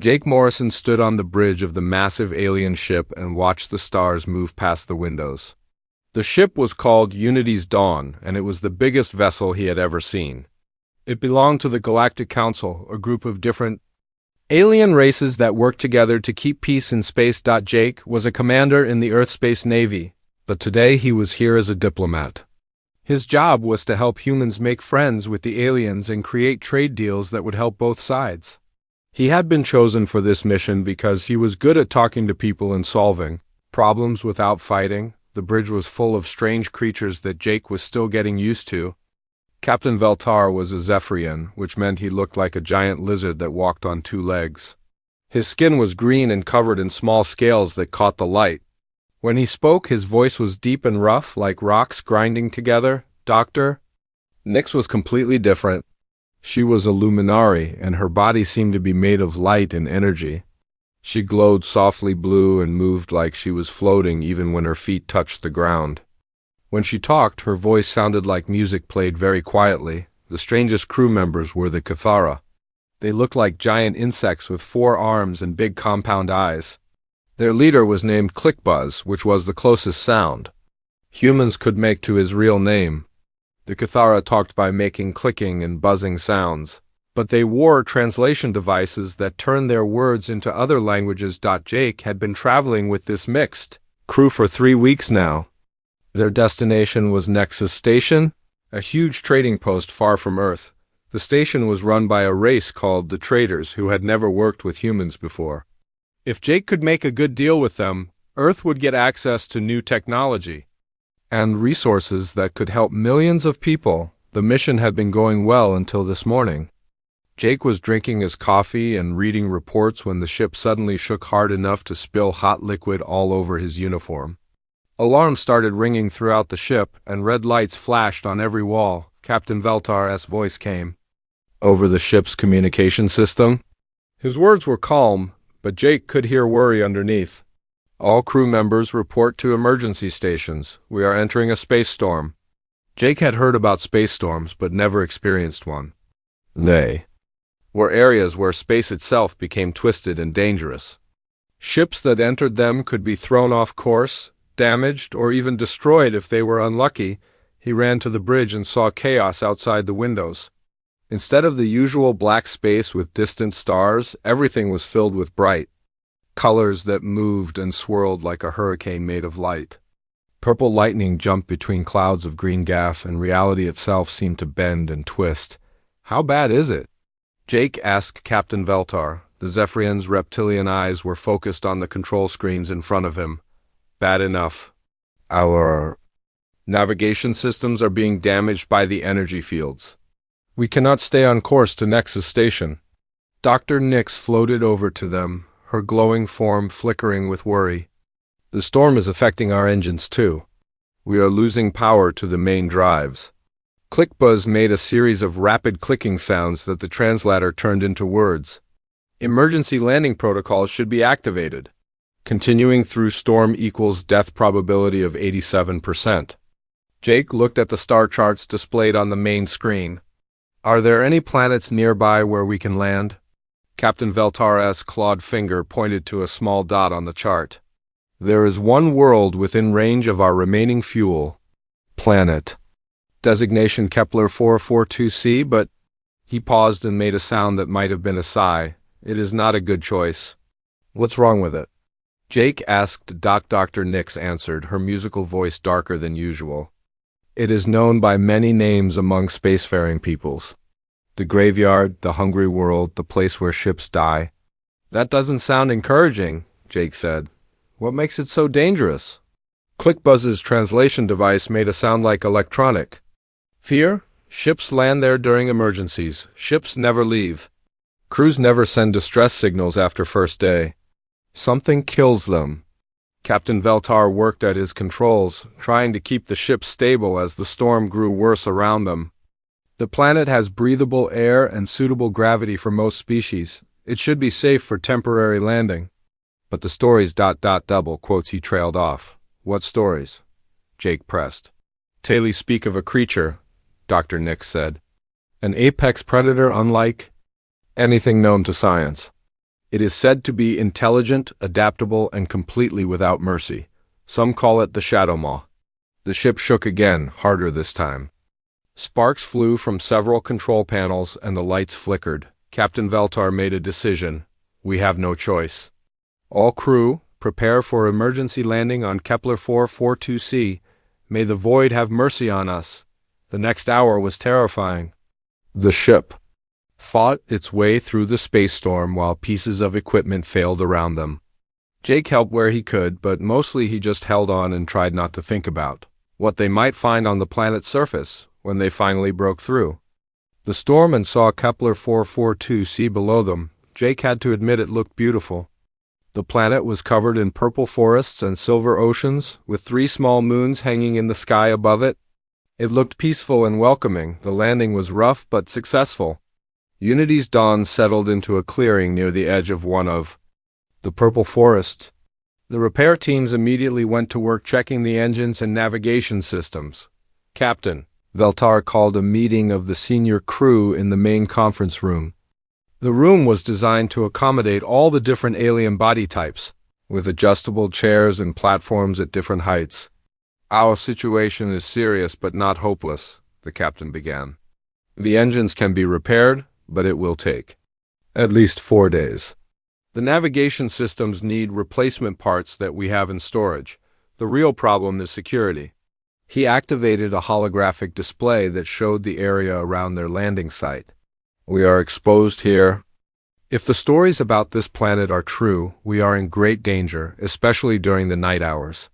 Jake Morrison stood on the bridge of the massive alien ship and watched the stars move past the windows. The ship was called Unity's Dawn, and it was the biggest vessel he had ever seen. It belonged to the Galactic Council, a group of different alien races that worked together to keep peace in space. Jake was a commander in the Earth Space Navy, but today he was here as a diplomat. His job was to help humans make friends with the aliens and create trade deals that would help both sides. He had been chosen for this mission because he was good at talking to people and solving problems without fighting. The bridge was full of strange creatures that Jake was still getting used to. Captain Veltar was a Zephyrian, which meant he looked like a giant lizard that walked on two legs. His skin was green and covered in small scales that caught the light. When he spoke, his voice was deep and rough, like rocks grinding together. Dr. Nyx was completely different. She was a luminari, and her body seemed to be made of light and energy. She glowed softly blue and moved like she was floating even when her feet touched the ground. When she talked, her voice sounded like music played very quietly. The strangest crew members were the Cathara. They looked like giant insects with 4 arms and big compound eyes. Their leader was named Clickbuzz, which was the closest sound humans could make to his real name. The Cathara talked by making clicking and buzzing sounds, but they wore translation devices that turned their words into other languages. Jake had been traveling with this mixed crew for 3 weeks now. Their destination was Nexus Station, a huge trading post far from Earth. The station was run by a race called the Traders who had never worked with humans before. If Jake could make a good deal with them, Earth would get access to new technology and resources that could help millions of people. The mission had been going well until this morning. Jake was drinking his coffee and reading reports when the ship suddenly shook hard enough to spill hot liquid all over his uniform. Alarms started ringing throughout the ship, and red lights flashed on every wall. Captain Veltar's voice came over the ship's communication system. His words were calm, but Jake could hear worry underneath. All crew members report to emergency stations. We are entering a space storm. Jake had heard about space storms, but never experienced one. They were areas where space itself became twisted and dangerous. Ships that entered them could be thrown off course, damaged, or even destroyed if they were unlucky. He ran to the bridge and saw chaos outside the windows. Instead of the usual black space with distant stars, everything was filled with bright colors that moved and swirled like a hurricane made of light. Purple lightning jumped between clouds of green gas, and reality itself seemed to bend and twist. How bad is it? Jake asked Captain Veltar. The Zephyrian's reptilian eyes were focused on the control screens in front of him. Bad enough. Our navigation systems are being damaged by the energy fields. We cannot stay on course to Nexus Station. Dr. Nyx floated over to them, her glowing form flickering with worry. The storm is affecting our engines too. We are losing power to the main drives. Clickbuzz made a series of rapid clicking sounds that the translator turned into words. Emergency landing protocols should be activated. Continuing through storm equals death probability of 87%. Jake looked at the star charts displayed on the main screen. Are there any planets nearby where we can land? Captain Veltar's clawed finger pointed to a small dot on the chart. There is one world within range of our remaining fuel. Planet. Designation Kepler 442c, but he paused and made a sound that might have been a sigh. It is not a good choice. What's wrong with it? Jake asked. Dr. Nyx answered, her musical voice darker than usual. It is known by many names among spacefaring peoples. The graveyard, the hungry world, the place where ships die. That doesn't sound encouraging, Jake said. What makes it so dangerous? Clickbuzz's translation device made a sound like electronic. Fear? Ships land there during emergencies. Ships never leave. Crews never send distress signals after first day. Something kills them. Captain Veltar worked at his controls, trying to keep the ship stable as the storm grew worse around them. The planet has breathable air and suitable gravity for most species. It should be safe for temporary landing. But the stories ... double quotes he trailed off. What stories? Jake pressed. Tales speak of a creature, Dr. Nyx said. An apex predator unlike anything known to science. It is said to be intelligent, adaptable, and completely without mercy. Some call it the Shadow Maw. The ship shook again, harder this time. Sparks flew from several control panels and the lights flickered. Captain Veltar made a decision. We have no choice. All crew, prepare for emergency landing on Kepler 442c. May the void have mercy on us. The next hour was terrifying. The ship fought its way through the space storm while pieces of equipment failed around them. Jake helped where he could, but mostly he just held on and tried not to think about what they might find on the planet's surface when they finally broke through the storm and saw Kepler 442c below them. Jake had to admit it looked beautiful. The planet was covered in purple forests and silver oceans, with 3 small moons hanging in the sky above it. It looked peaceful and welcoming. The landing was rough but successful. Unity's dawn settled into a clearing near the edge of one of the purple forest. The repair teams immediately went to work checking the engines and navigation systems. Captain Veltar called a meeting of the senior crew in the main conference room. The room was designed to accommodate all the different alien body types, with adjustable chairs and platforms at different heights. Our situation is serious but not hopeless, the captain began. The engines can be repaired, but it will take at least 4 days. The navigation systems need replacement parts that we have in storage. The real problem is security. He activated a holographic display that showed the area around their landing site. We are exposed here. If the stories about this planet are true, we are in great danger, especially during the night hours.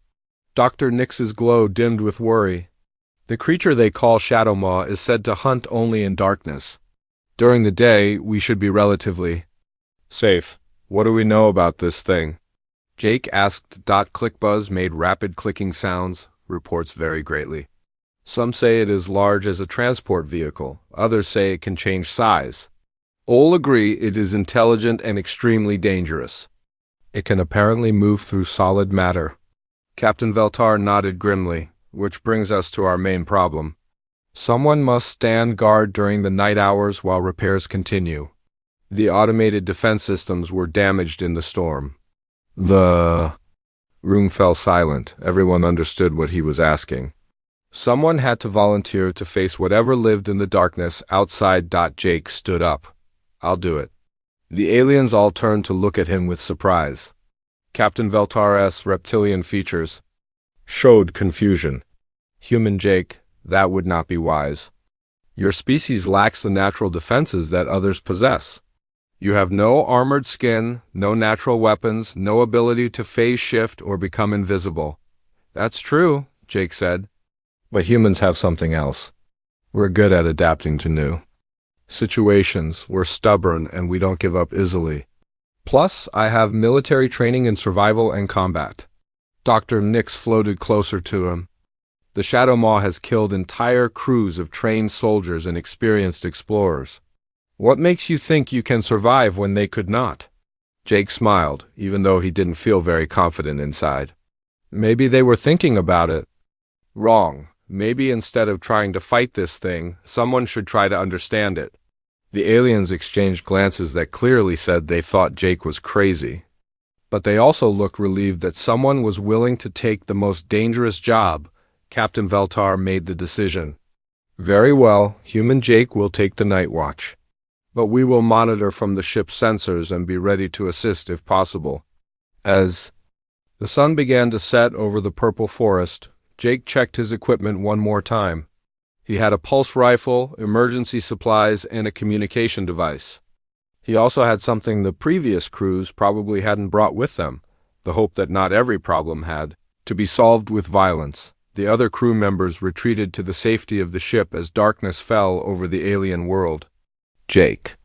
Dr. Nix's glow dimmed with worry. The creature they call Shadow Maw is said to hunt only in darkness. During the day, we should be relatively safe. What do we know about this thing? Jake asked. Clickbuzz made rapid clicking sounds. Reports vary greatly. Some say it is large as a transport vehicle. Others say it can change size. All agree it is intelligent and extremely dangerous. It can apparently move through solid matter. Captain Veltar nodded grimly, which brings us to our main problem. Someone must stand guard during the night hours while repairs continue. The automated defense systems were damaged in the storm. The room fell silent. Everyone understood what he was asking. Someone had to volunteer to face whatever lived in the darkness outside. Jake stood up. I'll do it. The aliens all turned to look at him with surprise. Captain Veltar's reptilian features showed confusion. Human Jake, that would not be wise. Your species lacks the natural defenses that others possess. You have no armored skin, no natural weapons, no ability to phase shift or become invisible. That's true, Jake said. But humans have something else. We're good at adapting to new situations. We're stubborn and we don't give up easily. Plus, I have military training in survival and combat. Dr. Nix floated closer to him. The Shadow Maw has killed entire crews of trained soldiers and experienced explorers. What makes you think you can survive when they could not? Jake smiled, even though he didn't feel very confident inside. Maybe they were thinking about it. Wrong. Maybe instead of trying to fight this thing, someone should try to understand it. The aliens exchanged glances that clearly said they thought Jake was crazy. But they also looked relieved that someone was willing to take the most dangerous job. Captain Veltar made the decision. Very well, human Jake will take the night watch. But we will monitor from the ship's sensors and be ready to assist if possible. As the sun began to set over the purple forest, Jake checked his equipment one more time. He had a pulse rifle, emergency supplies, and a communication device. He also had something the previous crews probably hadn't brought with them, the hope that not every problem had to be solved with violence. The other crew members retreated to the safety of the ship as darkness fell over the alien world. Jake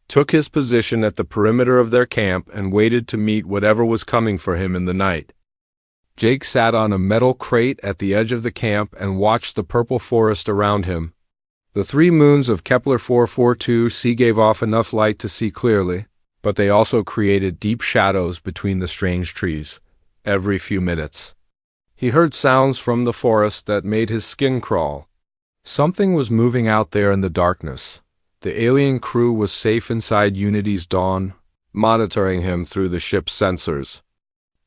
took his position at the perimeter of their camp and waited to meet whatever was coming for him in the night. Jake sat on a metal crate at the edge of the camp and watched the purple forest around him. The 3 moons of Kepler 442c gave off enough light to see clearly, but they also created deep shadows between the strange trees. Every few minutes, he heard sounds from the forest that made his skin crawl. Something was moving out there in the darkness. The alien crew was safe inside Unity's dawn, monitoring him through the ship's sensors.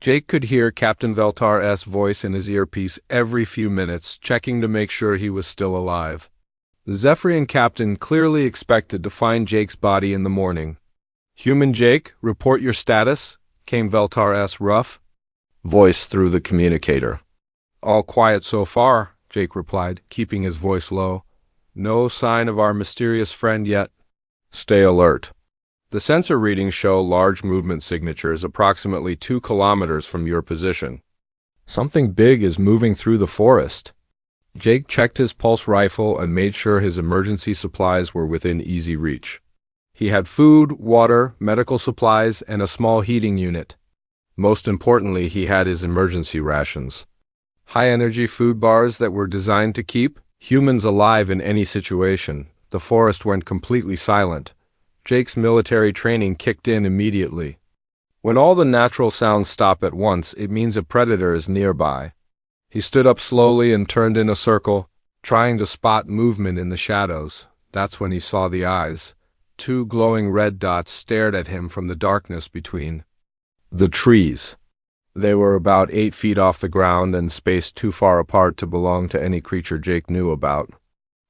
Jake could hear Captain Veltar's voice in his earpiece every few minutes, checking to make sure he was still alive. The Zephyrian captain clearly expected to find Jake's body in the morning. "Human Jake, report your status," came Veltar's rough voice through the communicator. "All quiet so far," Jake replied, keeping his voice low. "No sign of our mysterious friend yet. Stay alert." The sensor readings show large movement signatures approximately 2 kilometers from your position. "Something big is moving through the forest." Jake checked his pulse rifle and made sure his emergency supplies were within easy reach. He had food, water, medical supplies, and a small heating unit. Most importantly, he had his emergency rations. High-energy food bars that were designed to keep humans alive in any situation. The forest went completely silent. Jake's military training kicked in immediately. When all the natural sounds stop at once, it means a predator is nearby. He stood up slowly and turned in a circle, trying to spot movement in the shadows. That's when he saw the eyes. 2 glowing red dots stared at him from the darkness between the trees. They were about 8 feet off the ground and spaced too far apart to belong to any creature Jake knew about.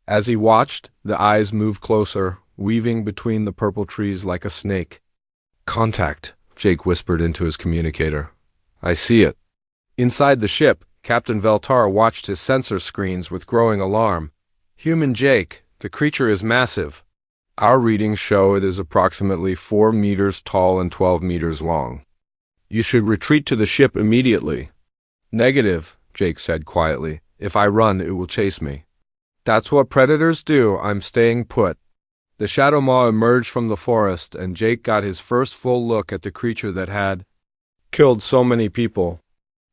As he watched, the eyes moved closer, weaving between the purple trees like a snake. "Contact," Jake whispered into his communicator. "I see it." Inside the ship, Captain Veltar watched his sensor screens with growing alarm. "Human Jake, the creature is massive. Our readings show it is approximately 4 meters tall and 12 meters long. You should retreat to the ship immediately." "Negative," Jake said quietly. "If I run, it will chase me." "That's what predators do. I'm staying put." The Shadow Maw emerged from the forest, and Jake got his first full look at the creature that had killed so many people.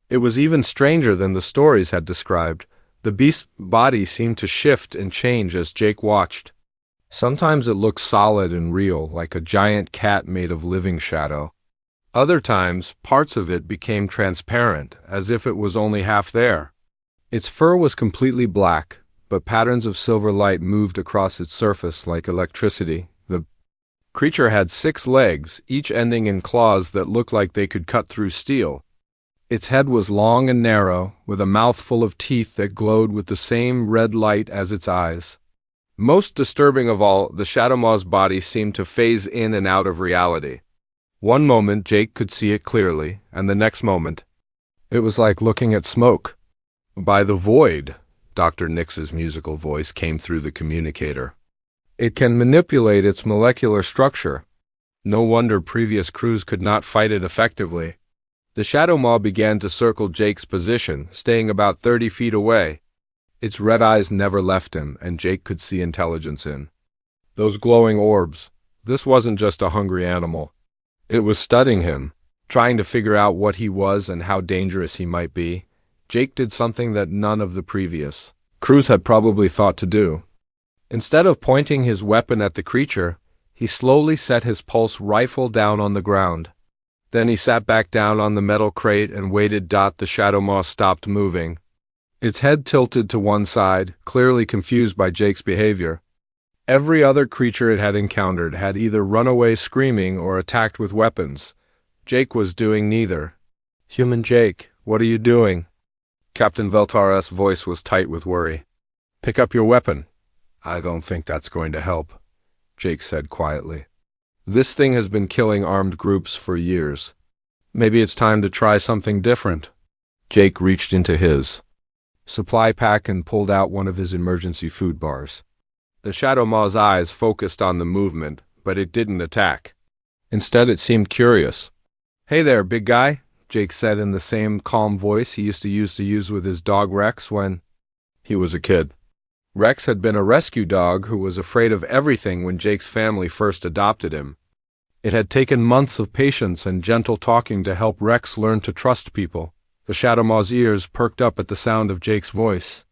It was even stranger than the stories had described. The beast's body seemed to shift and change as Jake watched. Sometimes it looked solid and real, like a giant cat made of living shadow. Other times, parts of it became transparent, as if it was only half there. Its fur was completely black, but patterns of silver light moved across its surface like electricity. The creature had 6 legs, each ending in claws that looked like they could cut through steel. Its head was long and narrow, with a mouth full of teeth that glowed with the same red light as its eyes. Most disturbing of all, the Shadow Maw's body seemed to phase in and out of reality. One moment Jake could see it clearly, and the next moment, it was like looking at smoke. "By the void," Dr. Nix's musical voice came through the communicator. "It can manipulate its molecular structure. No wonder previous crews could not fight it effectively." The Shadow Maw began to circle Jake's position, staying about 30 feet away. Its red eyes never left him, and Jake could see intelligence in those glowing orbs. This wasn't just a hungry animal. It was studying him, trying to figure out what he was and how dangerous he might be. Jake did something that none of the previous crews had probably thought to do. Instead of pointing his weapon at the creature, he slowly set his pulse rifle down on the ground. Then he sat back down on the metal crate and waited. The Shadow Maw stopped moving. Its head tilted to one side, clearly confused by Jake's behavior. Every other creature it had encountered had either run away screaming or attacked with weapons. Jake was doing neither. "Human Jake, what are you doing?" Captain Veltar's voice was tight with worry. "Pick up your weapon." "I don't think that's going to help," Jake said quietly. "This thing has been killing armed groups for years. Maybe it's time to try something different." Jake reached into his supply pack and pulled out one of his emergency food bars. The Shadow Maw's eyes focused on the movement, but it didn't attack. Instead, it seemed curious. "Hey there, big guy," Jake said in the same calm voice he used to use with his dog Rex when he was a kid. Rex had been a rescue dog who was afraid of everything when Jake's family first adopted him. It had taken months of patience and gentle talking to help Rex learn to trust people. The Shadow Maw's ears perked up at the sound of Jake's voice.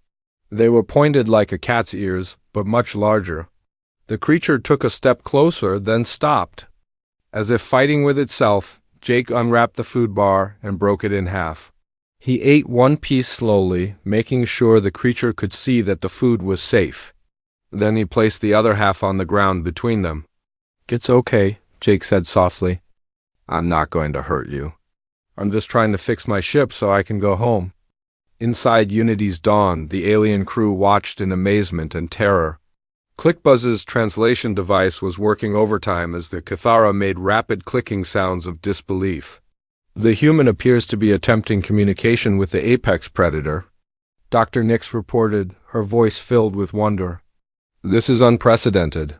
They were pointed like a cat's ears, but much larger. The creature took a step closer, then stopped. As if fighting with itself, Jake unwrapped the food bar and broke it in half. He ate one piece slowly, making sure the creature could see that the food was safe. Then he placed the other half on the ground between them. "It's okay," Jake said softly. I'm not going to hurt you. I'm just trying to fix my ship so I can go home. Inside Unity's Dawn, the alien crew watched in amazement and terror. ClickBuzz's translation device was working overtime as the Cathara made rapid clicking sounds of disbelief. The human appears to be attempting communication with the apex predator, Dr. Nix reported, her voice filled with wonder. This is unprecedented.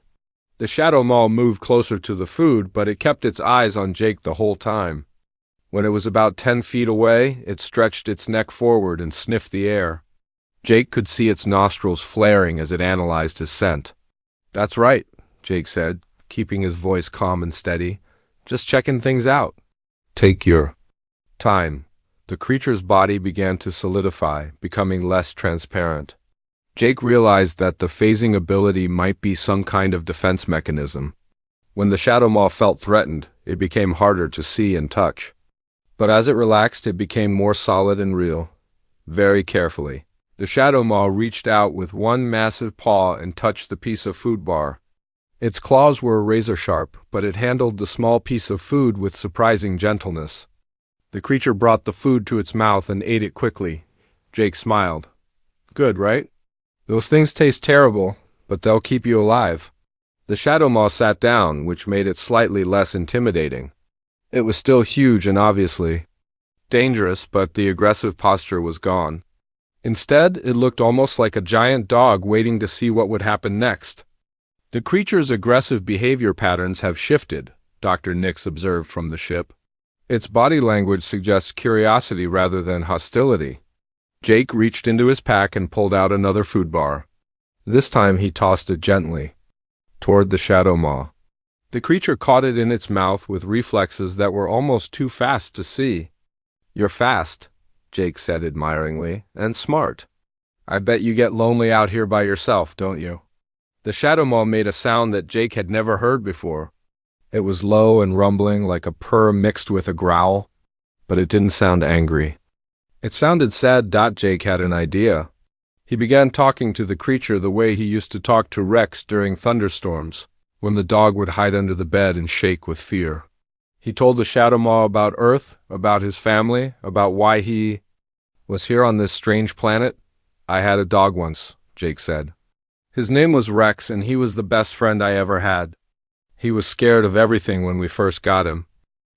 The Shadow Maw moved closer to the food, but it kept its eyes on Jake the whole time. When it was about 10 feet away, it stretched its neck forward and sniffed the air. Jake could see its nostrils flaring as it analyzed his scent. That's right, Jake said, keeping his voice calm and steady. Just checking things out. Take your time. The creature's body began to solidify, becoming less transparent. Jake realized that the phasing ability might be some kind of defense mechanism. When the Shadow Maw felt threatened, it became harder to see and touch. But as it relaxed, it became more solid and real. Very carefully, the Shadow Maw reached out with one massive paw and touched the piece of food bar. Its claws were razor sharp, but it handled the small piece of food with surprising gentleness. The creature brought the food to its mouth and ate it quickly. Jake smiled. Good, right? Those things taste terrible, but they'll keep you alive. The Shadow Maw sat down, which made it slightly less intimidating. It was still huge and obviously dangerous, but the aggressive posture was gone. Instead, it looked almost like a giant dog waiting to see what would happen next. The creature's aggressive behavior patterns have shifted, Dr. Nix observed from the ship. Its body language suggests curiosity rather than hostility. Jake reached into his pack and pulled out another food bar. This time he tossed it gently toward the Shadow Maw. The creature caught it in its mouth with reflexes that were almost too fast to see. You're fast, Jake said admiringly, and smart. I bet you get lonely out here by yourself, don't you? The Shadow Maw made a sound that Jake had never heard before. It was low and rumbling like a purr mixed with a growl, but it didn't sound angry. It sounded sad. Jake had an idea. He began talking to the creature the way he used to talk to Rex during thunderstorms, when the dog would hide under the bed and shake with fear. He told the Shadow Maw about Earth, about his family, about why he was here on this strange planet. I had a dog once, Jake said. His name was Rex, and he was the best friend I ever had. He was scared of everything when we first got him.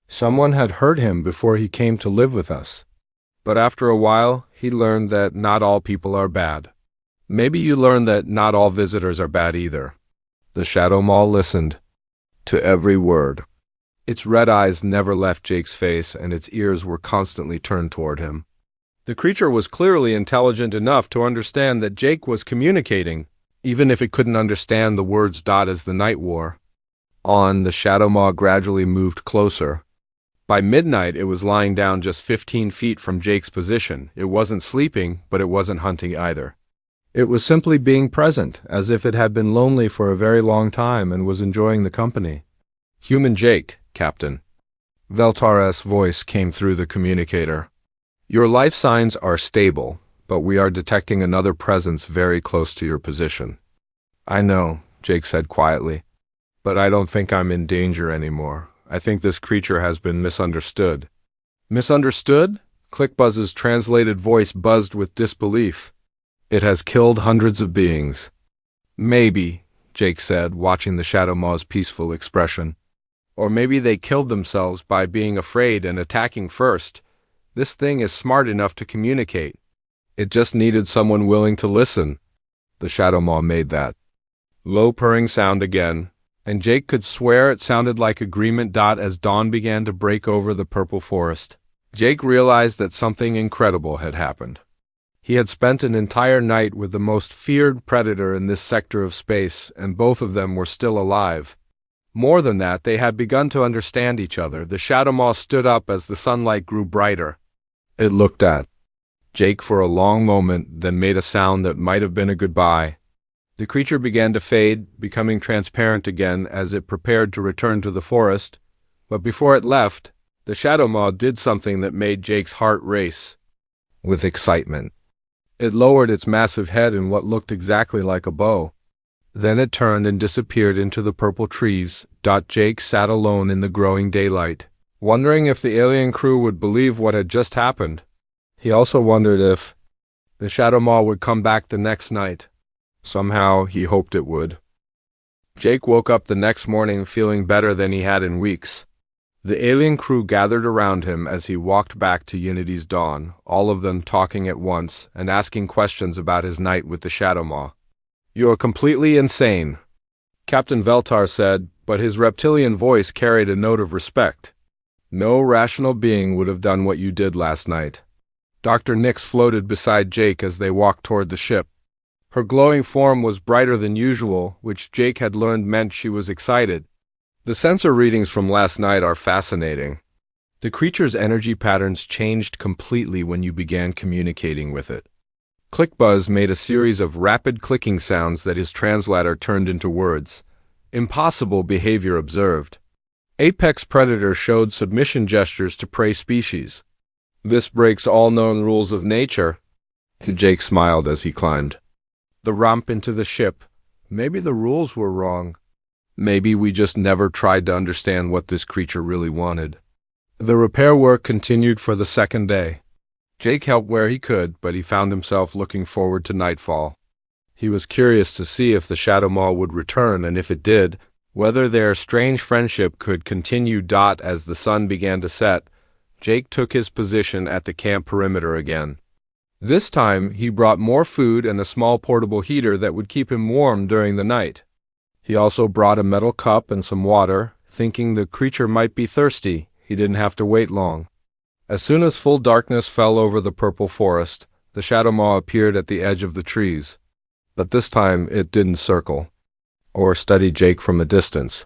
Someone had hurt him before he came to live with us. But after a while, he learned that not all people are bad. Maybe you learn that not all visitors are bad either. The Shadow Maw listened to every word. Its red eyes never left Jake's face, and its ears were constantly turned toward him. The creature was clearly intelligent enough to understand that Jake was communicating, even if it couldn't understand the words. As the night wore on, the Shadow Maw gradually moved closer. By midnight, it was lying down just 15 feet from Jake's position. It wasn't sleeping, but it wasn't hunting either. It was simply being present, as if it had been lonely for a very long time and was enjoying the company. Human Jake, Captain. Veltar's voice came through the communicator. Your life signs are stable, but we are detecting another presence very close to your position. I know, Jake said quietly, but I don't think I'm in danger anymore. I think this creature has been misunderstood. Misunderstood? ClickBuzz's translated voice buzzed with disbelief. It has killed hundreds of beings. Maybe, Jake said, watching the Shadow Maw's peaceful expression. Or maybe they killed themselves by being afraid and attacking first. This thing is smart enough to communicate. It just needed someone willing to listen. The Shadow Maw made that low purring sound again, and Jake could swear it sounded like agreement. As dawn began to break over the purple forest, Jake realized that something incredible had happened. He had spent an entire night with the most feared predator in this sector of space, and both of them were still alive. More than that, they had begun to understand each other. The Shadow Maw stood up as the sunlight grew brighter. It looked at Jake for a long moment, then made a sound that might have been a goodbye. The creature began to fade, becoming transparent again as it prepared to return to the forest. But before it left, the Shadow Maw did something that made Jake's heart race with excitement. It lowered its massive head in what looked exactly like a bow. Then it turned and disappeared into the purple trees. Jake sat alone in the growing daylight, wondering if the alien crew would believe what had just happened. He also wondered if the Shadow Maw would come back the next night. Somehow, he hoped it would. Jake woke up the next morning feeling better than he had in weeks. The alien crew gathered around him as he walked back to Unity's dawn, all of them talking at once and asking questions about his night with the Shadow Maw. "You are completely insane," Captain Veltar said, but his reptilian voice carried a note of respect. "No rational being would have done what you did last night." Dr. Nix floated beside Jake as they walked toward the ship. Her glowing form was brighter than usual, which Jake had learned meant she was excited. "The sensor readings from last night are fascinating. The creature's energy patterns changed completely when you began communicating with it." Clickbuzz made a series of rapid clicking sounds that his translator turned into words. Impossible behavior observed. Apex Predator showed submission gestures to prey species. "This breaks all known rules of nature." Jake smiled as he climbed the ramp into the ship. Maybe the rules were wrong. Maybe we just never tried to understand what this creature really wanted. The repair work continued for the second day. Jake helped where he could, but he found himself looking forward to nightfall. He was curious to see if the Shadow Maw would return, and if it did, whether their strange friendship could continue. As the sun began to set, Jake took his position at the camp perimeter again. This time, he brought more food and a small portable heater that would keep him warm during the night. He also brought a metal cup and some water, thinking the creature might be thirsty. He didn't have to wait long. As soon as full darkness fell over the purple forest, the Shadow Maw appeared at the edge of the trees. But this time, it didn't circle or study Jake from a distance.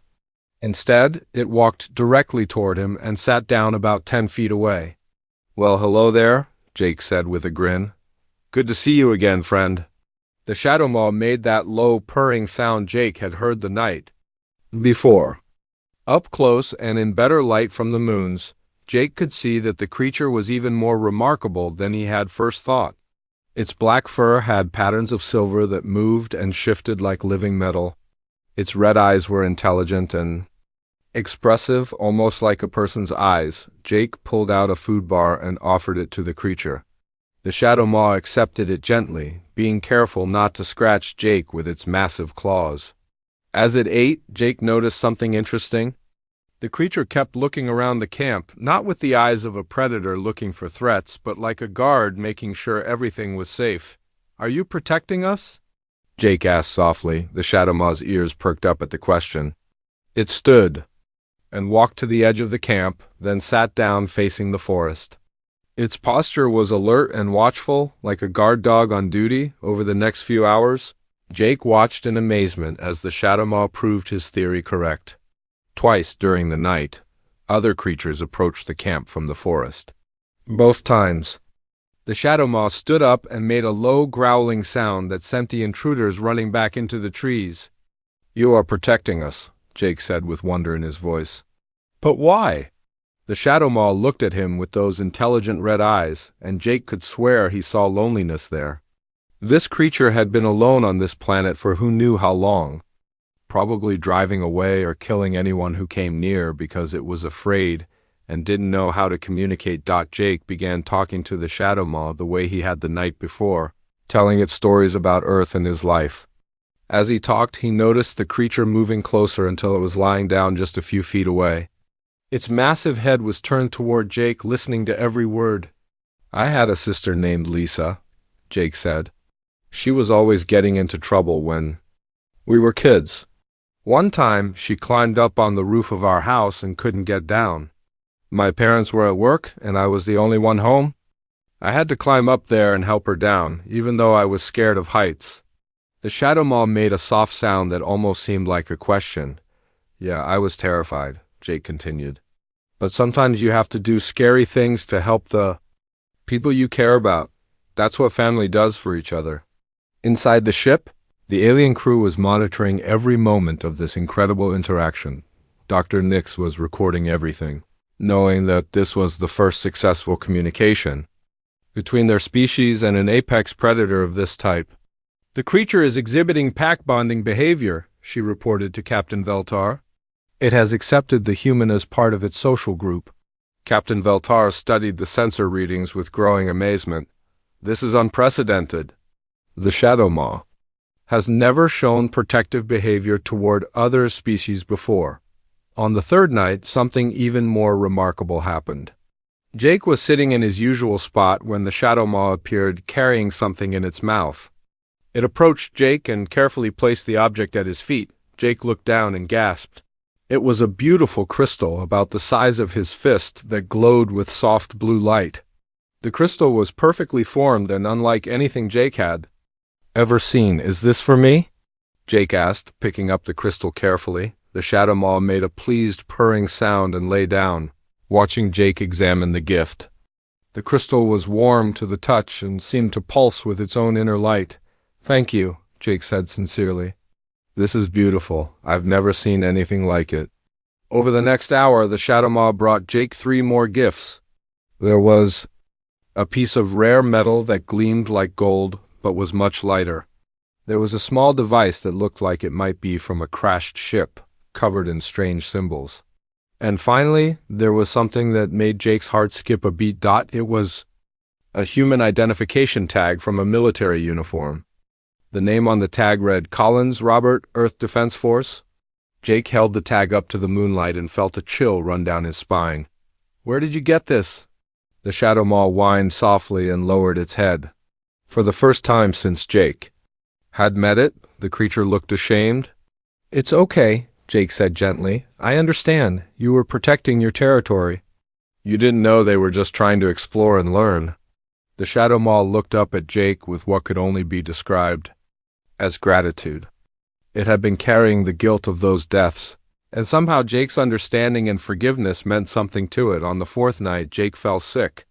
Instead, it walked directly toward him and sat down about 10 feet away. "Well, hello there," Jake said with a grin. "Good to see you again, friend." The Shadow Maw made that low, purring sound Jake had heard the night before. Up close and in better light from the moons, Jake could see that the creature was even more remarkable than he had first thought. Its black fur had patterns of silver that moved and shifted like living metal. Its red eyes were intelligent and expressive, almost like a person's eyes. Jake pulled out a food bar and offered it to the creature. The Shadow Maw accepted it gently, being careful not to scratch Jake with its massive claws. As it ate, Jake noticed something interesting. The creature kept looking around the camp, not with the eyes of a predator looking for threats, but like a guard making sure everything was safe. "Are you protecting us?" Jake asked softly. The Shadow Maw's ears perked up at the question. It stood and walked to the edge of the camp, then sat down facing the forest. Its posture was alert and watchful, like a guard dog on duty. Over the next few hours, Jake watched in amazement as the Shadow Maw proved his theory correct. Twice during the night, other creatures approached the camp from the forest. Both times, the Shadow Maw stood up and made a low growling sound that sent the intruders running back into the trees. "You are protecting us," Jake said with wonder in his voice. "But why?" The Shadow Maw looked at him with those intelligent red eyes, and Jake could swear he saw loneliness there. This creature had been alone on this planet for who knew how long, probably driving away or killing anyone who came near because it was afraid and didn't know how to communicate. Jake began talking to the Shadow Maw the way he had the night before, telling it stories about Earth and his life. As he talked, he noticed the creature moving closer until it was lying down just a few feet away. Its massive head was turned toward Jake, listening to every word. "I had a sister named Lisa," Jake said. "She was always getting into trouble when we were kids. One time, she climbed up on the roof of our house and couldn't get down. My parents were at work, and I was the only one home. I had to climb up there and help her down, even though I was scared of heights." The Shadow Maw made a soft sound that almost seemed like a question. "Yeah, I was terrified," Jake continued. "But sometimes you have to do scary things to help the people you care about. That's what family does for each other." Inside the ship, the alien crew was monitoring every moment of this incredible interaction. Dr. Nix was recording everything, knowing that this was the first successful communication between their species and an apex predator of this type. "The creature is exhibiting pack-bonding behavior," she reported to Captain Veltar. "It has accepted the human as part of its social group." Captain Veltar studied the sensor readings with growing amazement. This is unprecedented. The Shadow Maw has never shown protective behavior toward other species before. On the third night, something even more remarkable happened. Jake was sitting in his usual spot when the Shadow Maw appeared, carrying something in its mouth. It approached Jake and carefully placed the object at his feet. Jake looked down and gasped. It was a beautiful crystal about the size of his fist that glowed with soft blue light. The crystal was perfectly formed and unlike anything Jake had ever seen. Is this for me? Jake asked, picking up the crystal carefully. The Shadow Maw made a pleased purring sound and lay down, watching Jake examine the gift. The crystal was warm to the touch and seemed to pulse with its own inner light. Thank you, Jake said sincerely. This is beautiful. I've never seen anything like it. Over the next hour, the Shadow Maw brought Jake 3 more gifts. There was a piece of rare metal that gleamed like gold, but was much lighter. There was a small device that looked like it might be from a crashed ship, covered in strange symbols. And finally, there was something that made Jake's heart skip a beat. It was a human identification tag from a military uniform. The name on the tag read, Collins Robert, Earth Defense Force. Jake held the tag up to the moonlight and felt a chill run down his spine. Where did you get this? The Shadow Maw whined softly and lowered its head. For the first time since Jake had met it, the creature looked ashamed. It's okay, Jake said gently. I understand. You were protecting your territory. You didn't know they were just trying to explore and learn. The Shadow Maw looked up at Jake with what could only be described as gratitude. It had been carrying the guilt of those deaths, and somehow Jake's understanding and forgiveness meant something to it. On the 4th night, Jake fell sick.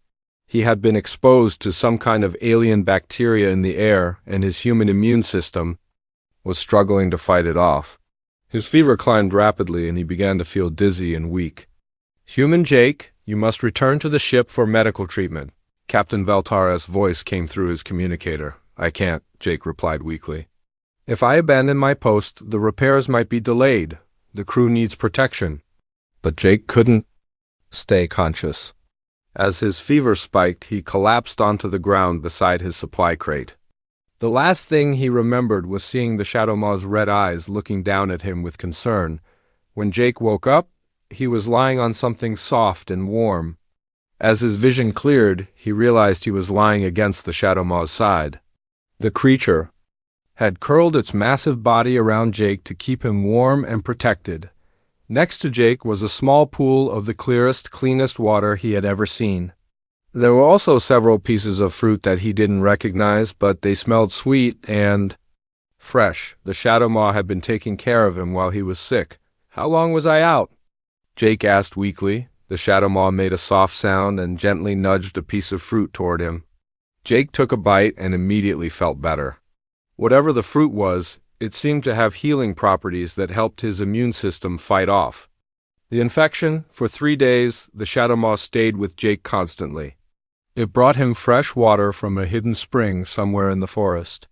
He had been exposed to some kind of alien bacteria in the air, and his human immune system was struggling to fight it off. His fever climbed rapidly, and he began to feel dizzy and weak. Human Jake, you must return to the ship for medical treatment. Captain Veltar's voice came through his communicator. I can't, Jake replied weakly. If I abandon my post, the repairs might be delayed. The crew needs protection. But Jake couldn't stay conscious. As his fever spiked, he collapsed onto the ground beside his supply crate. The last thing he remembered was seeing the Shadow Maw's red eyes looking down at him with concern. When Jake woke up, he was lying on something soft and warm. As his vision cleared, he realized he was lying against the Shadow Maw's side. The creature had curled its massive body around Jake to keep him warm and protected. Next to Jake was a small pool of the clearest, cleanest water he had ever seen. There were also several pieces of fruit that he didn't recognize, but they smelled sweet and fresh. The Shadow Maw had been taking care of him while he was sick. How long was I out? Jake asked weakly. The Shadow Maw made a soft sound and gently nudged a piece of fruit toward him. Jake took a bite and immediately felt better. Whatever the fruit was, it seemed to have healing properties that helped his immune system fight off the infection. For 3 days, the Shadow Maw stayed with Jake constantly. It brought him fresh water from a hidden spring somewhere in the forest.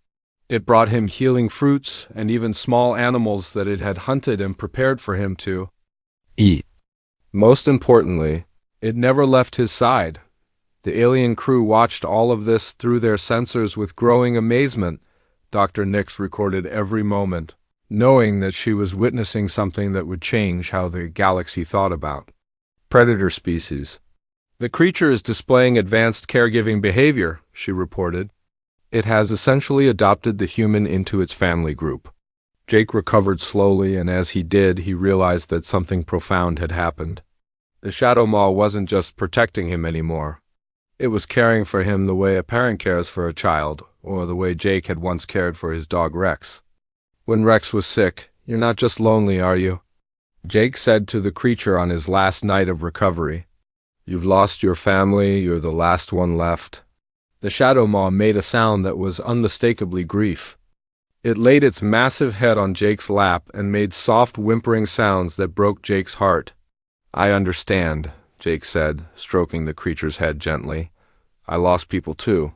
It brought him healing fruits and even small animals that it had hunted and prepared for him to eat. Most importantly, it never left his side. The alien crew watched all of this through their sensors with growing amazement. Dr. Nix recorded every moment, knowing that she was witnessing something that would change how the galaxy thought about predator species. The creature is displaying advanced caregiving behavior, she reported. It has essentially adopted the human into its family group. Jake recovered slowly, and as he did, he realized that something profound had happened. The Shadow Maw wasn't just protecting him anymore. It was caring for him the way a parent cares for a child, or the way Jake had once cared for his dog Rex. When Rex was sick, "You're not just lonely, are you?" Jake said to the creature on his last night of recovery. "You've lost your family, you're the last one left." The Shadow Maw made a sound that was unmistakably grief. It laid its massive head on Jake's lap and made soft whimpering sounds that broke Jake's heart. "I understand," Jake said, stroking the creature's head gently. "I lost people too.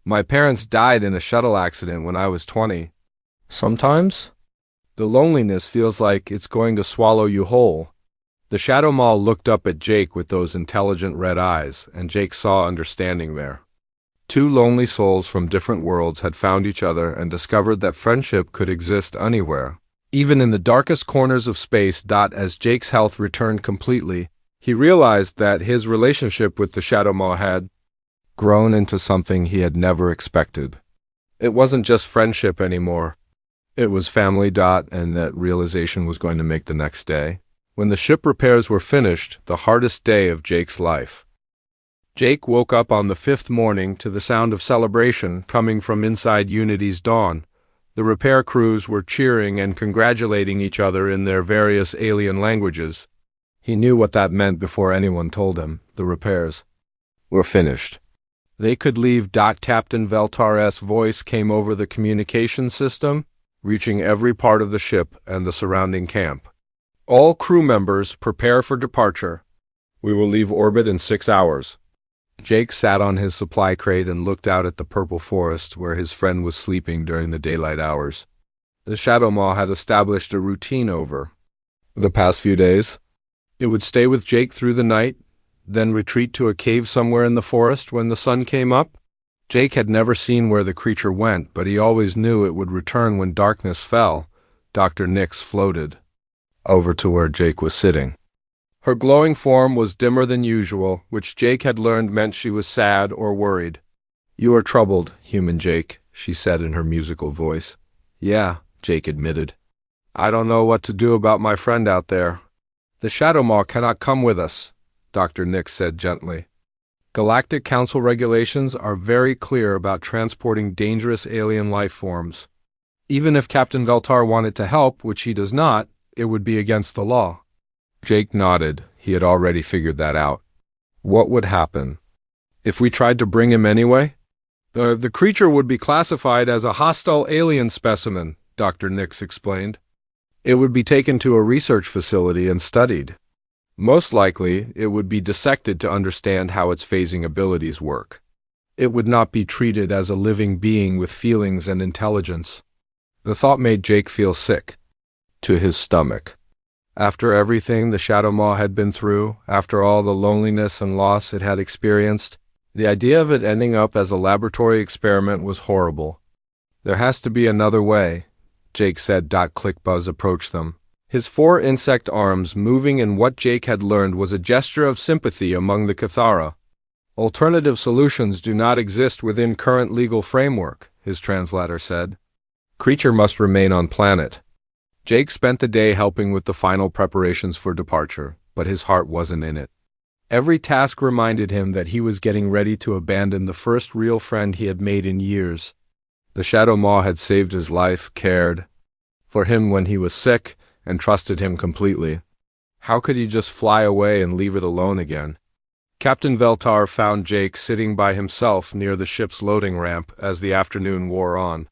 My parents died in a shuttle accident when I was 20. Sometimes the loneliness feels like it's going to swallow you whole." The Shadow Maw looked up at Jake with those intelligent red eyes, and Jake saw understanding there. Two lonely souls from different worlds had found each other and discovered that friendship could exist anywhere, even in the darkest corners of space. As Jake's health returned completely, he realized that his relationship with the Shadow Maw had grown into something he had never expected. It wasn't just friendship anymore. It was family. And that realization was going to make the next day, when the ship repairs were finished, the hardest day of Jake's life. Jake woke up on the fifth morning to the sound of celebration coming from inside Unity's Dawn. The repair crews were cheering and congratulating each other in their various alien languages. He knew what that meant before anyone told him. The repairs were finished. They could leave. Captain Veltar's voice came over the communication system, reaching every part of the ship and the surrounding camp. All crew members, prepare for departure. We will leave orbit in 6 hours. Jake sat on his supply crate and looked out at the purple forest where his friend was sleeping during the daylight hours. The Shadow Maw had established a routine over the past few days. It would stay with Jake through the night, then retreat to a cave somewhere in the forest when the sun came up. Jake had never seen where the creature went, but he always knew it would return when darkness fell. Dr. Nix floated over to where Jake was sitting. Her glowing form was dimmer than usual, which Jake had learned meant she was sad or worried. "You are troubled, human Jake," she said in her musical voice. "Yeah," Jake admitted. "I don't know what to do about my friend out there." "The Shadow Maw cannot come with us," Dr. Nix said gently. "Galactic Council regulations are very clear about transporting dangerous alien life forms. Even if Captain Veltar wanted to help, which he does not, it would be against the law." Jake nodded. He had already figured that out. What would happen if we tried to bring him anyway? The creature would be classified as a hostile alien specimen, Dr. Nix explained. It would be taken to a research facility and studied. Most likely, it would be dissected to understand how its phasing abilities work. It would not be treated as a living being with feelings and intelligence. The thought made Jake feel sick to his stomach. After everything the Shadow Maw had been through, after all the loneliness and loss it had experienced, the idea of it ending up as a laboratory experiment was horrible. "There has to be another way," Jake said. Clickbuzz approached them. His 4 insect arms moving in what Jake had learned was a gesture of sympathy among the Cathara. "Alternative solutions do not exist within current legal framework," his translator said. "Creature must remain on planet." Jake spent the day helping with the final preparations for departure, but his heart wasn't in it. Every task reminded him that he was getting ready to abandon the first real friend he had made in years. The Shadow Maw had saved his life, cared for him when he was sick, and trusted him completely. How could he just fly away and leave it alone again? Captain Veltar found Jake sitting by himself near the ship's loading ramp as the afternoon wore on.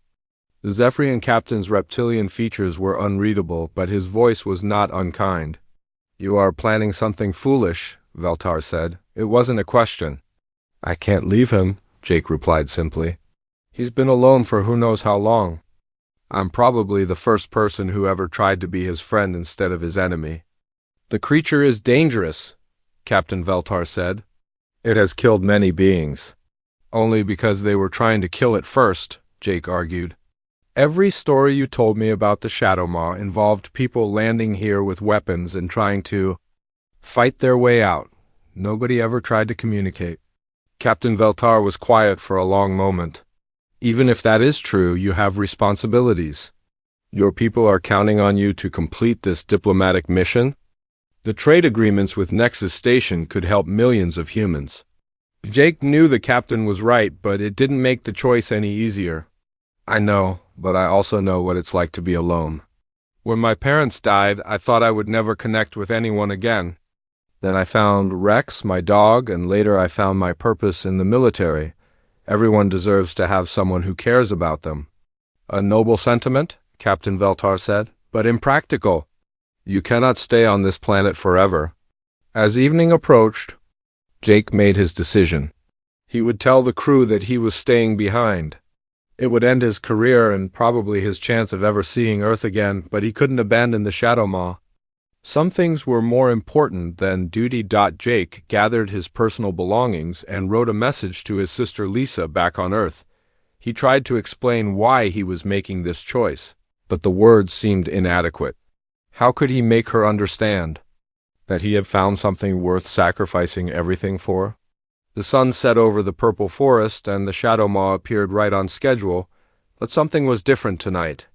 The Zephyrian captain's reptilian features were unreadable, but his voice was not unkind. "You are planning something foolish," Veltar said. "It wasn't a question." "I can't leave him," Jake replied simply. "He's been alone for who knows how long. I'm probably the first person who ever tried to be his friend instead of his enemy." "The creature is dangerous," Captain Veltar said. "It has killed many beings." "Only because they were trying to kill it first," Jake argued. "Every story you told me about the Shadow Maw involved people landing here with weapons and trying to fight their way out. Nobody ever tried to communicate." Captain Veltar was quiet for a long moment. "Even if that is true, you have responsibilities. Your people are counting on you to complete this diplomatic mission. The trade agreements with Nexus Station could help millions of humans." Jake knew the captain was right, but it didn't make the choice any easier. "I know, but I also know what it's like to be alone. When my parents died, I thought I would never connect with anyone again. Then I found Rex, my dog, and later I found my purpose in the military. Everyone deserves to have someone who cares about them." "A noble sentiment," Captain Veltar said, "but impractical. You cannot stay on this planet forever." As evening approached, Jake made his decision. He would tell the crew that he was staying behind. It would end his career and probably his chance of ever seeing Earth again, but he couldn't abandon the Shadow Maw. Some things were more important than duty. Jake gathered his personal belongings and wrote a message to his sister Lisa back on Earth. He tried to explain why he was making this choice, but the words seemed inadequate. How could he make her understand that he had found something worth sacrificing everything for? The sun set over the purple forest, and the Shadow Maw appeared right on schedule, but something was different tonight.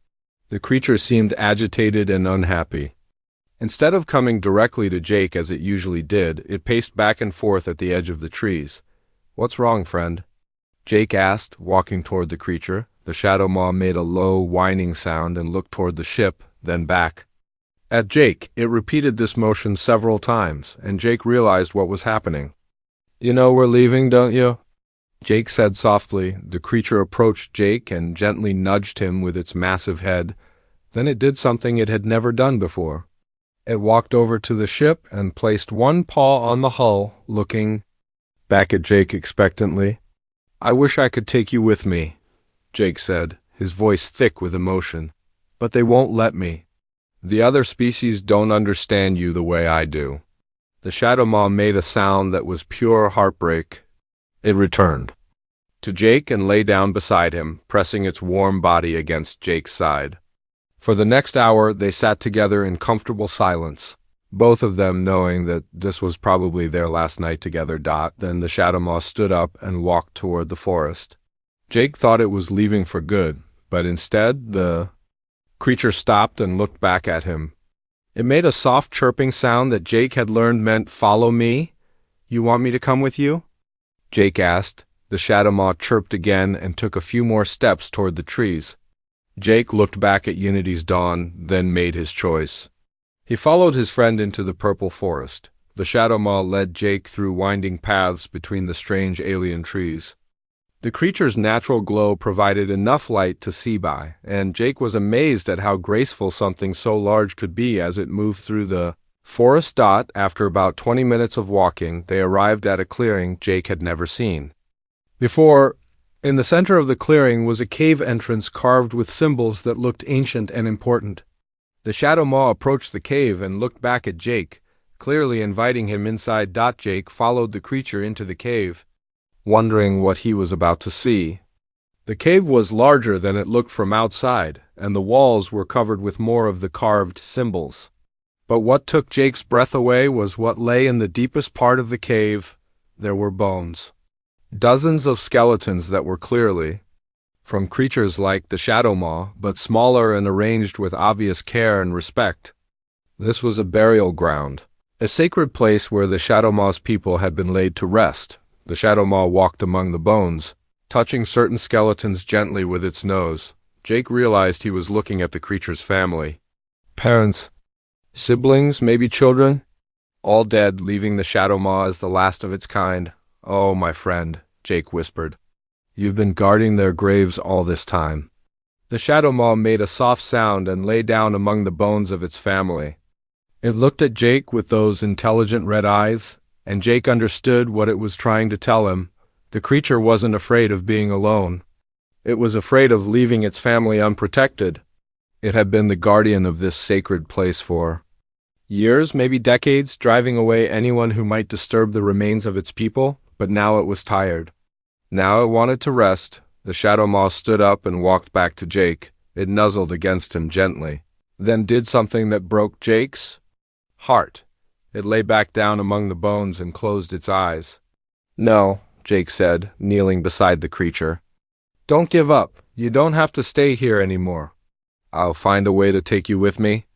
The creature seemed agitated and unhappy. Instead of coming directly to Jake as it usually did, it paced back and forth at the edge of the trees. "What's wrong, friend?" Jake asked, walking toward the creature. The Shadow Maw made a low, whining sound and looked toward the ship, then back at Jake. It repeated this motion several times, and Jake realized what was happening. "You know we're leaving, don't you?" Jake said softly. The creature approached Jake and gently nudged him with its massive head. Then it did something it had never done before. It walked over to the ship and placed one paw on the hull, looking back at Jake expectantly. "I wish I could take you with me," Jake said, his voice thick with emotion. "But they won't let me. The other species don't understand you the way I do." The Shadow Maw made a sound that was pure heartbreak. It returned to Jake and lay down beside him, pressing its warm body against Jake's side. For the next hour, they sat together in comfortable silence, both of them knowing that this was probably their last night together. Then the Shadow Maw stood up and walked toward the forest. Jake thought it was leaving for good, but instead the creature stopped and looked back at him. It made a soft chirping sound that Jake had learned meant, "Follow me? You want me to come with you?" Jake asked. The Shadow Maw chirped again and took a few more steps toward the trees. Jake looked back at Unity's dawn, then made his choice. He followed his friend into the purple forest. The Shadow Maw led Jake through winding paths between the strange alien trees. The creature's natural glow provided enough light to see by, and Jake was amazed at how graceful something so large could be as it moved through the forest. After about 20 minutes of walking, they arrived at a clearing Jake had never seen before. In the center of the clearing was a cave entrance carved with symbols that looked ancient and important. The Shadow Maw approached the cave and looked back at Jake, clearly inviting him inside. Jake followed the creature into the cave, wondering what he was about to see. The cave was larger than it looked from outside, and the walls were covered with more of the carved symbols. But what took Jake's breath away was what lay in the deepest part of the cave. There were bones. Dozens of skeletons that were clearly from creatures like the Shadow Maw, but smaller and arranged with obvious care and respect. This was a burial ground, a sacred place where the Shadow Maw's people had been laid to rest. The Shadow Maw walked among the bones, touching certain skeletons gently with its nose. Jake realized he was looking at the creature's family. Parents, siblings, maybe children, all dead, leaving the Shadow Maw as the last of its kind. "Oh, my friend," Jake whispered. "You've been guarding their graves all this time." The Shadow Maw made a soft sound and lay down among the bones of its family. It looked at Jake with those intelligent red eyes, and Jake understood what it was trying to tell him. The creature wasn't afraid of being alone. It was afraid of leaving its family unprotected. It had been the guardian of this sacred place for years, maybe decades, driving away anyone who might disturb the remains of its people. But now it was tired. Now it wanted to rest. The Shadow Maw stood up and walked back to Jake. It nuzzled against him gently, then did something that broke Jake's heart. It lay back down among the bones and closed its eyes. "No," Jake said, kneeling beside the creature. "Don't give up. You don't have to stay here anymore. I'll find a way to take you with me."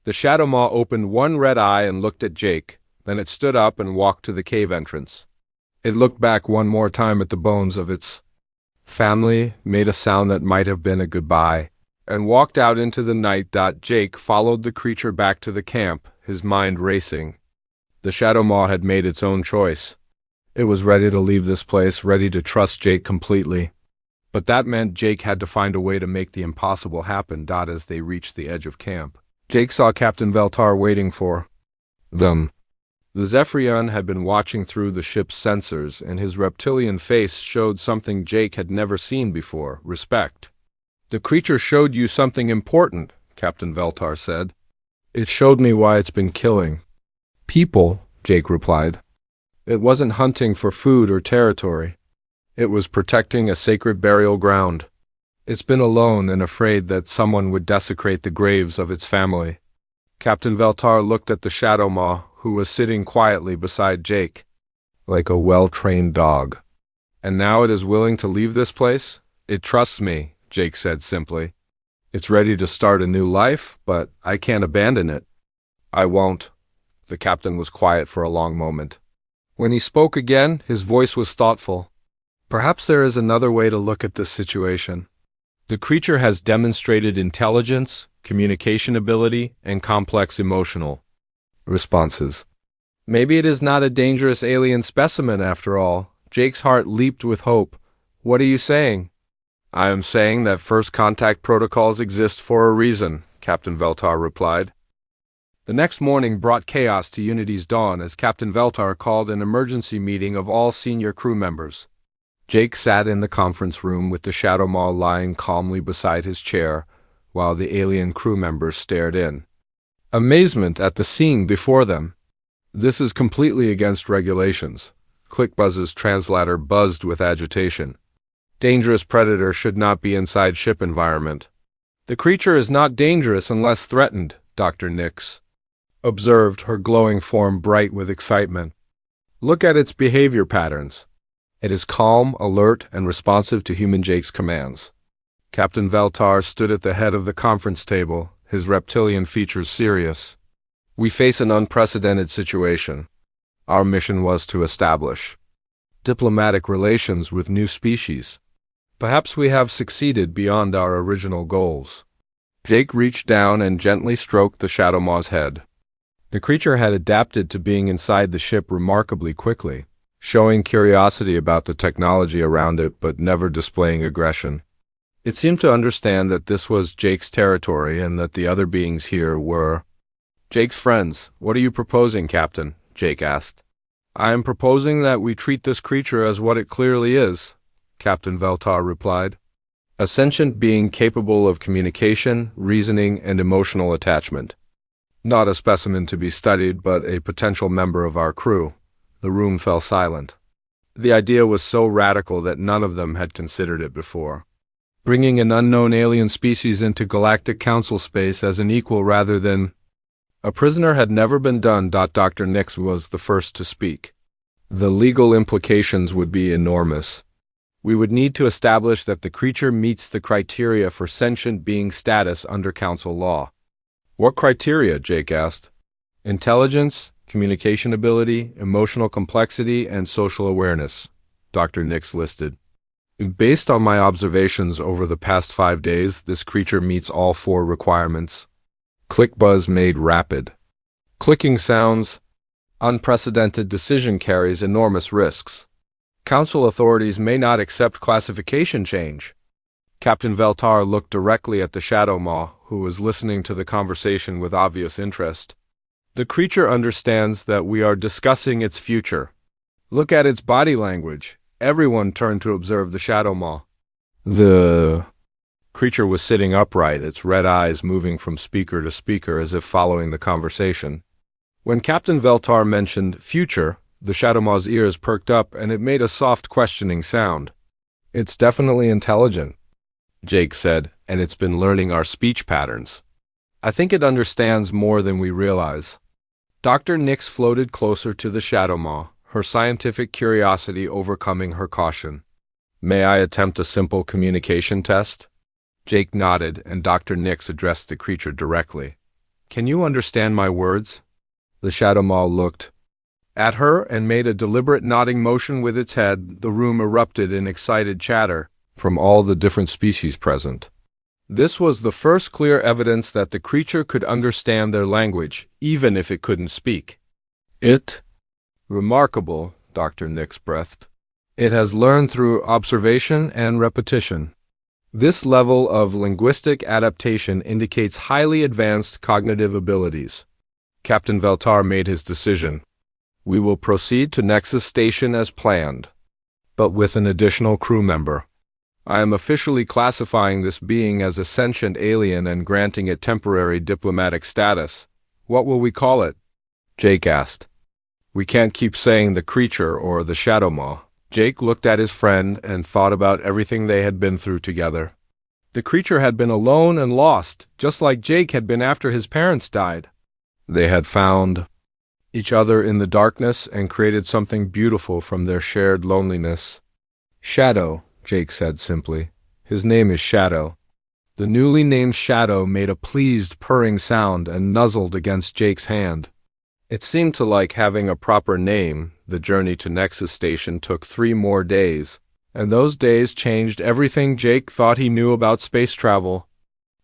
The Shadow Maw opened one red eye and looked at Jake. Then it stood up and walked to the cave entrance. It looked back one more time at the bones of its family, made a sound that might have been a goodbye, and walked out into the night. Jake followed the creature back to the camp, his mind racing. The Shadow Maw had made its own choice. It was ready to leave this place, ready to trust Jake completely. But that meant Jake had to find a way to make the impossible happen. As they reached the edge of camp, Jake saw Captain Veltar waiting for them. The Zephyrion had been watching through the ship's sensors, and his reptilian face showed something Jake had never seen before: respect. "The creature showed you something important," Captain Veltar said. It showed me why it's been killing people, Jake replied. It wasn't hunting for food or territory. It was protecting a sacred burial ground. It's been alone and afraid that someone would desecrate the graves of its family. Captain Veltar looked at the Shadow Maw, who was sitting quietly beside Jake, like a well-trained dog. And now it is willing to leave this place? It trusts me, Jake said simply. It's ready to start a new life, but I can't abandon it. I won't. The captain was quiet for a long moment. When he spoke again, his voice was thoughtful. Perhaps there is another way to look at this situation. The creature has demonstrated intelligence, communication ability, and complex emotional responses. Maybe it is not a dangerous alien specimen after all. Jake's heart leaped with hope. What are you saying? I am saying that first contact protocols exist for a reason, Captain Veltar replied. The next morning brought chaos to Unity's dawn as Captain Veltar called an emergency meeting of all senior crew members. Jake sat in the conference room with the Shadow Maw lying calmly beside his chair, while the alien crew members stared in amazement at the scene before them. This is completely against regulations. ClickBuzz's translator buzzed with agitation. Dangerous predator should not be inside ship environment. The creature is not dangerous unless threatened, Dr. Nix observed, her glowing form bright with excitement. Look at its behavior patterns. It is calm, alert, and responsive to human Jake's commands. Captain Veltar stood at the head of the conference table, his reptilian features serious. We face an unprecedented situation. Our mission was to establish diplomatic relations with new species. Perhaps we have succeeded beyond our original goals. Jake reached down and gently stroked the Shadow Maw's head. The creature had adapted to being inside the ship remarkably quickly, showing curiosity about the technology around it but never displaying aggression. It seemed to understand that this was Jake's territory and that the other beings here were Jake's friends. What are you proposing, Captain? Jake asked. I am proposing that we treat this creature as what it clearly is, Captain Veltar replied. A sentient being capable of communication, reasoning, and emotional attachment. Not a specimen to be studied, but a potential member of our crew. The room fell silent. The idea was so radical that none of them had considered it before. Bringing an unknown alien species into Galactic Council space as an equal rather than a prisoner had never been done. Dr. Nix was the first to speak. The legal implications would be enormous. We would need to establish that the creature meets the criteria for sentient being status under Council law. What criteria? Jake asked. Intelligence, communication ability, emotional complexity, and social awareness, Dr. Nix listed. Based on my observations over the past 5 days, this creature meets all 4 requirements. ClickBuzz made rapid clicking sounds. Unprecedented decision carries enormous risks. Council authorities may not accept classification change. Captain Veltar looked directly at the Shadow Maw, who was listening to the conversation with obvious interest. The creature understands that we are discussing its future. Look at its body language. Everyone turned to observe the Shadow Maw. The creature was sitting upright, its red eyes moving from speaker to speaker as if following the conversation. When Captain Veltar mentioned future, the Shadow Maw's ears perked up and it made a soft questioning sound. It's definitely intelligent, Jake said, and it's been learning our speech patterns. I think it understands more than we realize. Dr. Nix floated closer to the Shadow Maw, her scientific curiosity overcoming her caution. May I attempt a simple communication test? Jake nodded, and Dr. Nix addressed the creature directly. Can you understand my words? The Shadow Maw looked at her and made a deliberate nodding motion with its head. The room erupted in excited chatter from all the different species present. This was the first clear evidence that the creature could understand their language, even if it couldn't speak. Remarkable, Dr. Nix breathed. It has learned through observation and repetition. This level of linguistic adaptation indicates highly advanced cognitive abilities. Captain Veltar made his decision. We will proceed to Nexus Station as planned, but with an additional crew member. I am officially classifying this being as a sentient alien and granting it temporary diplomatic status, What will we call it? Jake asked. We can't keep saying the creature or the shadow maw. Jake looked at his friend and thought about everything they had been through together. The creature had been alone and lost, just like Jake had been after his parents died. They had found each other in the darkness and created something beautiful from their shared loneliness. Shadow, Jake said simply. His name is Shadow. The newly named Shadow made a pleased purring sound and nuzzled against Jake's hand. It seemed to like having a proper name. The journey to Nexus Station took 3 more days, and those days changed everything Jake thought he knew about space travel.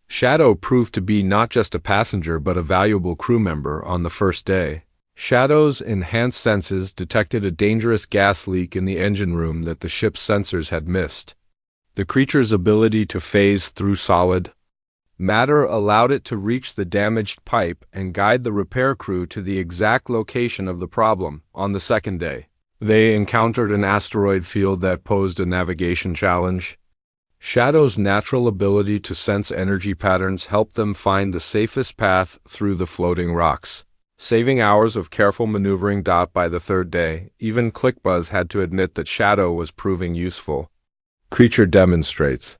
Shadow proved to be not just a passenger but a valuable crew member on the first day. Shadow's enhanced senses detected a dangerous gas leak in the engine room that the ship's sensors had missed. The creature's ability to phase through solid matter allowed it to reach the damaged pipe and guide the repair crew to the exact location of the problem. On the second day, they encountered an asteroid field that posed a navigation challenge. Shadow's natural ability to sense energy patterns helped them find the safest path through the floating rocks, saving hours of careful maneuvering. By the third day, even Clickbuzz had to admit that Shadow was proving useful. Creature demonstrates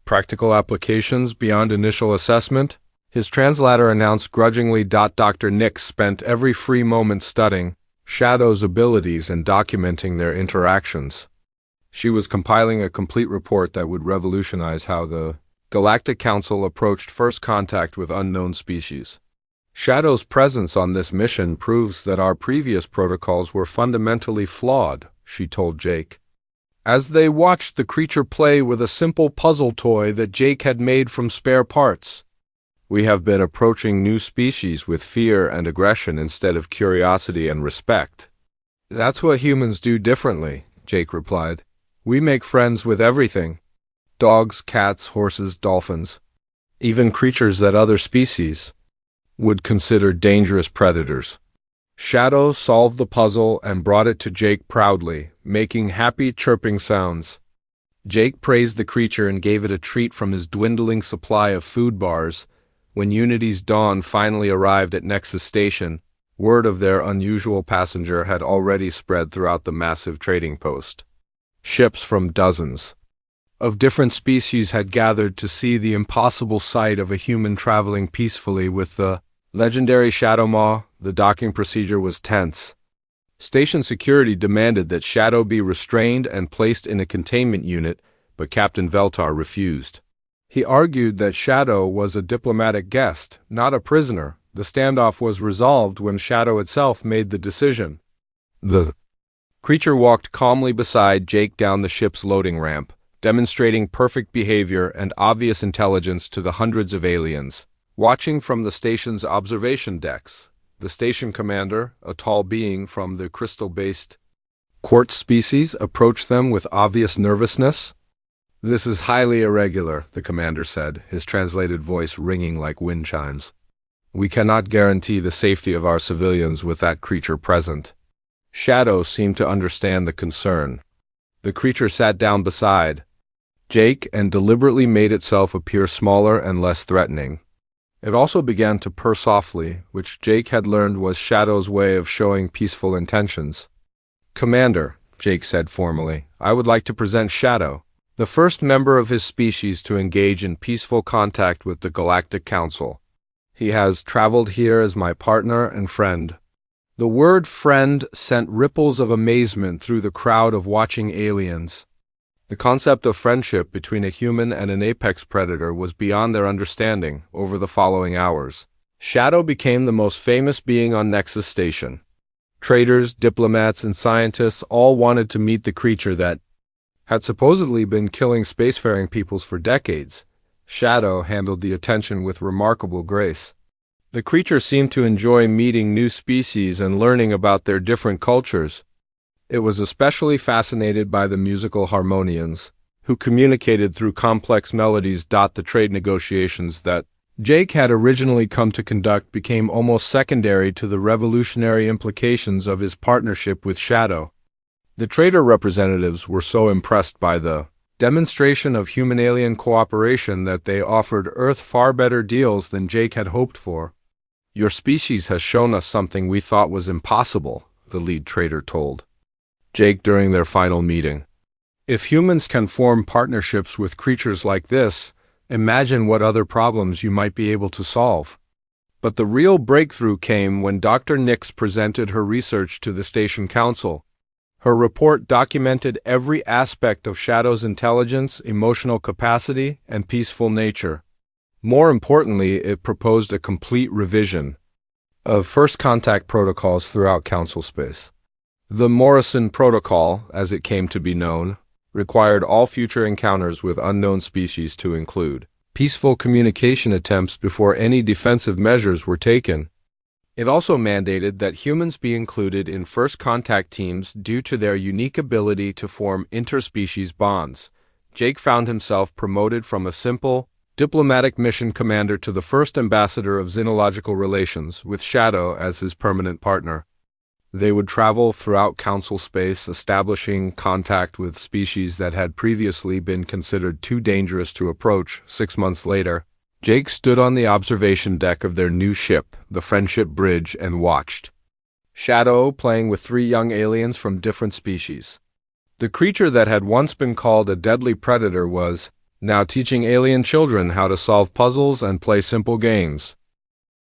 practical applications beyond initial assessment, his translator announced grudgingly. Dr. Nix spent every free moment studying Shadow's abilities and documenting their interactions. She was compiling a complete report that would revolutionize how the Galactic Council approached first contact with unknown species. Shadow's presence on this mission proves that our previous protocols were fundamentally flawed, she told Jake. As they watched the creature play with a simple puzzle toy that Jake had made from spare parts. We have been approaching new species with fear and aggression instead of curiosity and respect. That's what humans do differently, Jake replied. We make friends with everything. Dogs, cats, horses, dolphins. Even creatures that other species would consider dangerous predators. Shadow solved the puzzle and brought it to Jake proudly, making happy chirping sounds. Jake praised the creature and gave it a treat from his dwindling supply of food bars. When Unity's Dawn finally arrived at Nexus Station, word of their unusual passenger had already spread throughout the massive trading post. Ships from dozens of different species had gathered to see the impossible sight of a human traveling peacefully with the legendary Shadow Maw. The docking procedure was tense. Station security demanded that Shadow be restrained and placed in a containment unit, but Captain Veltar refused. He argued that Shadow was a diplomatic guest, not a prisoner. The standoff was resolved when Shadow itself made the decision. The creature walked calmly beside Jake down the ship's loading ramp, demonstrating perfect behavior and obvious intelligence to the hundreds of aliens watching from the station's observation decks. The station commander, a tall being from the crystal-based quartz species, approached them with obvious nervousness. This is highly irregular, the commander said, his translated voice ringing like wind chimes. We cannot guarantee the safety of our civilians with that creature present. Shadow seemed to understand the concern. The creature sat down beside Jake and deliberately made itself appear smaller and less threatening. It also began to purr softly, which Jake had learned was Shadow's way of showing peaceful intentions. Commander, Jake said formally, I would like to present Shadow, the first member of his species to engage in peaceful contact with the Galactic Council. He has traveled here as my partner and friend. The word friend sent ripples of amazement through the crowd of watching aliens. The concept of friendship between a human and an apex predator was beyond their understanding. Over the following hours, Shadow became the most famous being on Nexus Station. Traders, diplomats, and scientists all wanted to meet the creature that had supposedly been killing spacefaring peoples for decades. Shadow handled the attention with remarkable grace. The creature seemed to enjoy meeting new species and learning about their different cultures. It was especially fascinated by the musical harmonians, who communicated through complex melodies. The trade negotiations that Jake had originally come to conduct became almost secondary to the revolutionary implications of his partnership with Shadow. The trader representatives were so impressed by the demonstration of human-alien cooperation that they offered Earth far better deals than Jake had hoped for. Your species has shown us something we thought was impossible, the lead trader told Jake during their final meeting. If humans can form partnerships with creatures like this, imagine what other problems you might be able to solve. But the real breakthrough came when Dr. Nix presented her research to the station council. Her report documented every aspect of Shadow's intelligence, emotional capacity, and peaceful nature. More importantly, it proposed a complete revision of first contact protocols throughout council space. The Morrison Protocol, as it came to be known, required all future encounters with unknown species to include peaceful communication attempts before any defensive measures were taken. It also mandated that humans be included in first contact teams due to their unique ability to form interspecies bonds. Jake found himself promoted from a simple, diplomatic mission commander to the first ambassador of xenological relations, with Shadow as his permanent partner. They would travel throughout council space, establishing contact with species that had previously been considered too dangerous to approach. 6 months later, Jake stood on the observation deck of their new ship, the Friendship Bridge, and watched Shadow playing with 3 young aliens from different species. The creature that had once been called a deadly predator was now teaching alien children how to solve puzzles and play simple games.